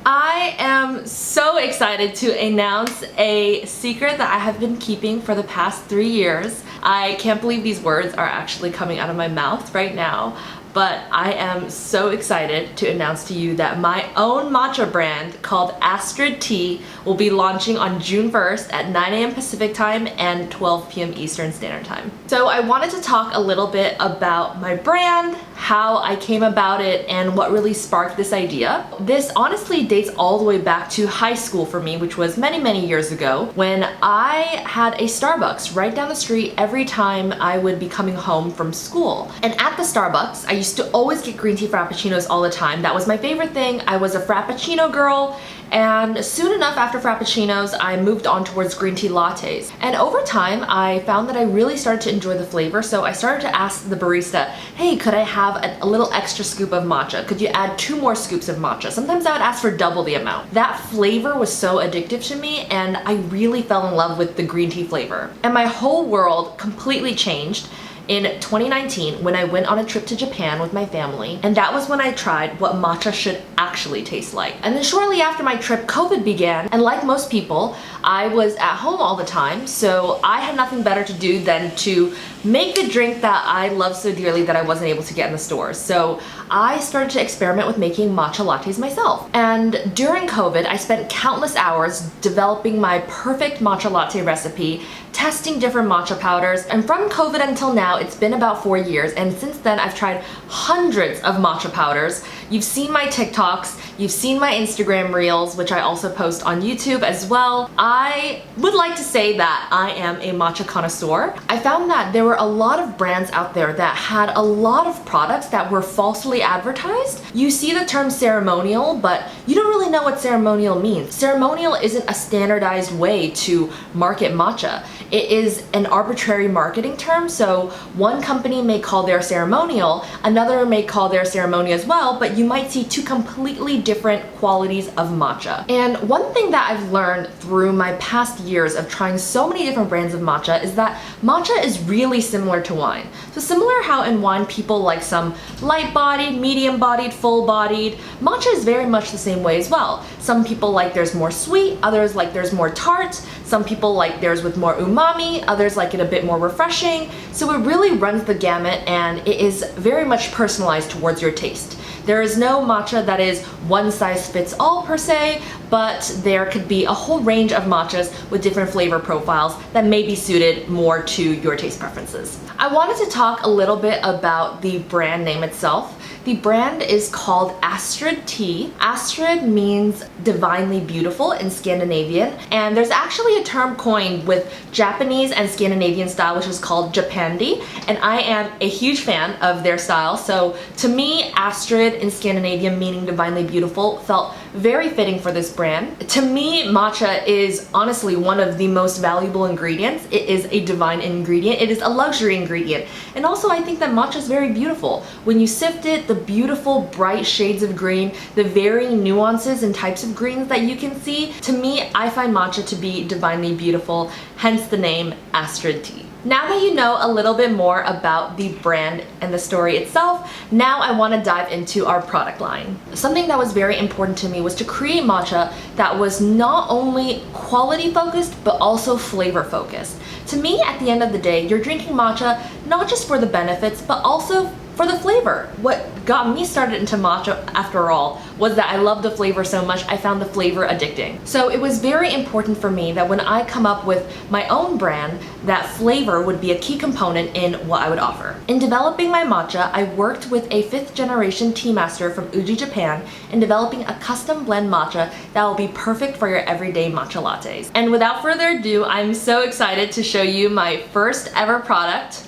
I am so excited to announce a secret that I have been keeping for the past 3 years. I can't believe these words are actually coming out of my mouth right now, but I am so excited to announce to you that my own matcha brand called Astrid Tea will be launching on June 1st at 9 a.m. Pacific time and 12 p.m. Eastern Standard Time. So I wanted to talk a little bit about my brand, how I came about it, and what really sparked this idea. This honestly dates all the way back to high school for me, which was many years ago, when I had a Starbucks right down the street every time I would be coming home from school. And at the Starbucks, I used to always get green tea frappuccinos all the time. That was my favorite thing. I was a frappuccino girl, and soon enough after frappuccinos, I moved on towards green tea lattes. And over time, I found that I really started to enjoy the flavor, so I started to ask the barista, hey, could I have a little extra scoop of matcha? Could you add 2 more scoops of matcha? Sometimes I would ask for double the amount. That flavor was so addictive to me, and I really fell in love with the green tea flavor. And my whole world completely changed in 2019 when I went on a trip to Japan with my family, and that was when I tried what matcha should actually taste like. And then shortly after my trip, COVID began, and like most people, I was at home all the time, so I had nothing better to do than to make the drink that I love so dearly that I wasn't able to get in the stores. So I started to experiment with making matcha lattes myself. And during COVID, I spent countless hours developing my perfect matcha latte recipe, testing different matcha powders, and from COVID until now, it's been about 4 years, and since then I've tried hundreds of matcha powders. You've seen my TikToks, you've seen my Instagram reels, which I also post on YouTube as well. I would like to say that I am a matcha connoisseur. I found that there were a lot of brands out there that had a lot of products that were falsely advertised. You see the term ceremonial, but you don't really know what ceremonial means. Ceremonial isn't a standardized way to market matcha. It is an arbitrary marketing term, so one company may call their ceremonial, another may call their ceremony as well, but you might see 2 completely different qualities of matcha. And one thing that I've learned through my past years of trying so many different brands of matcha is that matcha is really similar to wine. So similar how in wine people like some light-bodied, medium-bodied, full-bodied, matcha is very much the same way as well. Some people like theirs more sweet, others like theirs more tart, some people like theirs with more umami, others like it a bit more refreshing. So it really runs the gamut, and it is very much personalized towards your taste. There is no matcha that is one size fits all per se, but there could be a whole range of matchas with different flavor profiles that may be suited more to your taste preferences. I wanted to talk a little bit about the brand name itself. The brand is called Astrid Tea. Astrid means divinely beautiful in Scandinavian, and there's actually a term coined with Japanese and Scandinavian style which is called Japandi, and I am a huge fan of their style, so to me, Astrid in Scandinavian meaning divinely beautiful felt very fitting for this brand. To me, matcha is honestly one of the most valuable ingredients. It is a divine ingredient. It is a luxury ingredient. And also I think that matcha is very beautiful. When you sift it, the beautiful bright shades of green, the varying nuances and types of greens that you can see, to me, I find matcha to be divinely beautiful, hence the name Astrid Tea. Now that you know a little bit more about the brand and the story itself, now I want to dive into our product line. Something that was very important to me was to create matcha that was not only quality focused, but also flavor focused. To me, at the end of the day, you're drinking matcha not just for the benefits, but also for the flavor. What got me started into matcha, after all, was that I loved the flavor so much, I found the flavor addicting. So it was very important for me that when I come up with my own brand, that flavor would be a key component in what I would offer. In developing my matcha, I worked with a 5th generation tea master from Uji, Japan, in developing a custom blend matcha that will be perfect for your everyday matcha lattes. And without further ado, I'm so excited to show you my first ever product,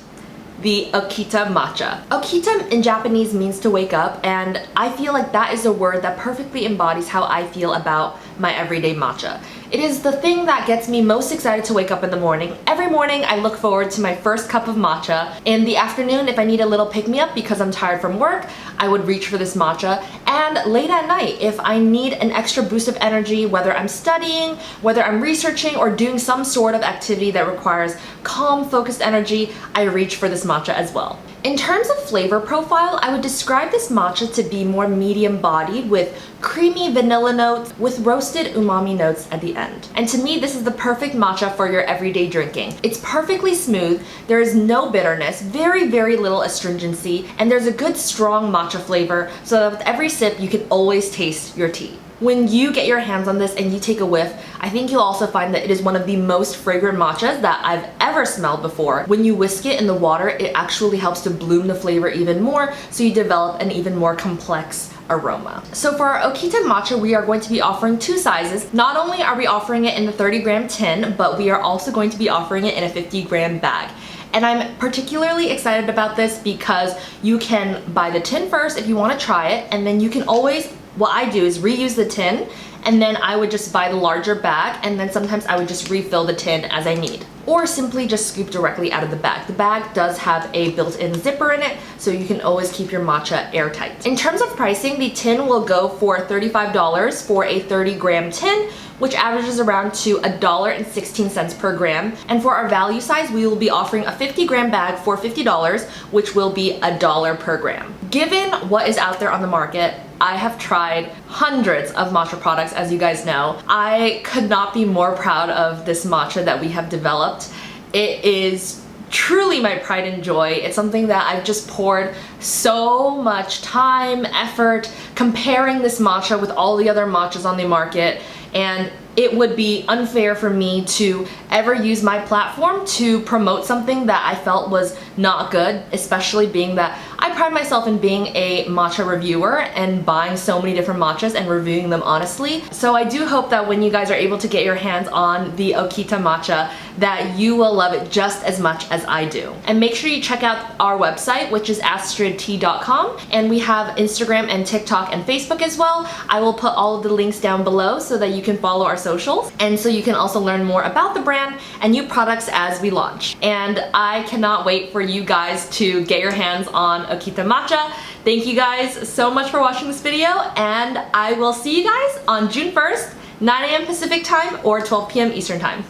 the Okita Matcha. Okita in Japanese means to wake up, and I feel like that is a word that perfectly embodies how I feel about my everyday matcha. It is the thing that gets me most excited to wake up in the morning. Every morning I look forward to my first cup of matcha. In the afternoon, if I need a little pick-me-up because I'm tired from work, I would reach for this matcha. And late at night, if I need an extra boost of energy, whether I'm studying, whether I'm researching, or doing some sort of activity that requires calm, focused energy, I reach for this matcha as well. In terms of flavor profile, I would describe this matcha to be more medium bodied with creamy vanilla notes with roasted umami notes at the end. And to me, this is the perfect matcha for your everyday drinking. It's perfectly smooth, there is no bitterness, very, very little astringency, and there's a good strong matcha flavor so that with every sip you can always taste your tea. When you get your hands on this and you take a whiff, I think you'll also find that it is one of the most fragrant matchas that I've ever smelled before. When you whisk it in the water, it actually helps to bloom the flavor even more, so you develop an even more complex aroma. So for our Okita Matcha, we are going to be offering 2 sizes. Not only are we offering it in the 30-gram tin, but we are also going to be offering it in a 50-gram bag. And I'm particularly excited about this because you can buy the tin first if you want to try it, and then you can always, what I do is reuse the tin, and then I would just buy the larger bag, and then sometimes I would just refill the tin as I need. Or simply just scoop directly out of the bag. The bag does have a built-in zipper in it, so you can always keep your matcha airtight. In terms of pricing, the tin will go for $35 for a 30-gram tin, which averages around to $1.16 per gram. And for our value size, we will be offering a 50-gram bag for $50, which will be $1 per gram. Given what is out there on the market, I have tried hundreds of matcha products, as you guys know. I could not be more proud of this matcha that we have developed. It is truly my pride and joy. It's something that I've just poured so much time, effort, comparing this matcha with all the other matchas on the market, and it would be unfair for me to ever use my platform to promote something that I felt was not good, especially being that I pride myself in being a matcha reviewer and buying so many different matchas and reviewing them honestly. So I do hope that when you guys are able to get your hands on the Okita Matcha, that you will love it just as much as I do. And make sure you check out our website, which is astridtea.com, and we have Instagram and TikTok and Facebook as well. I will put all of the links down below so that you can follow our socials, and so you can also learn more about the brand and new products as we launch. And I cannot wait for you guys to get your hands on Okita Matcha. Thank you guys so much for watching this video, and I will see you guys on June 1st, 9 a.m. Pacific time or 12 p.m. Eastern time.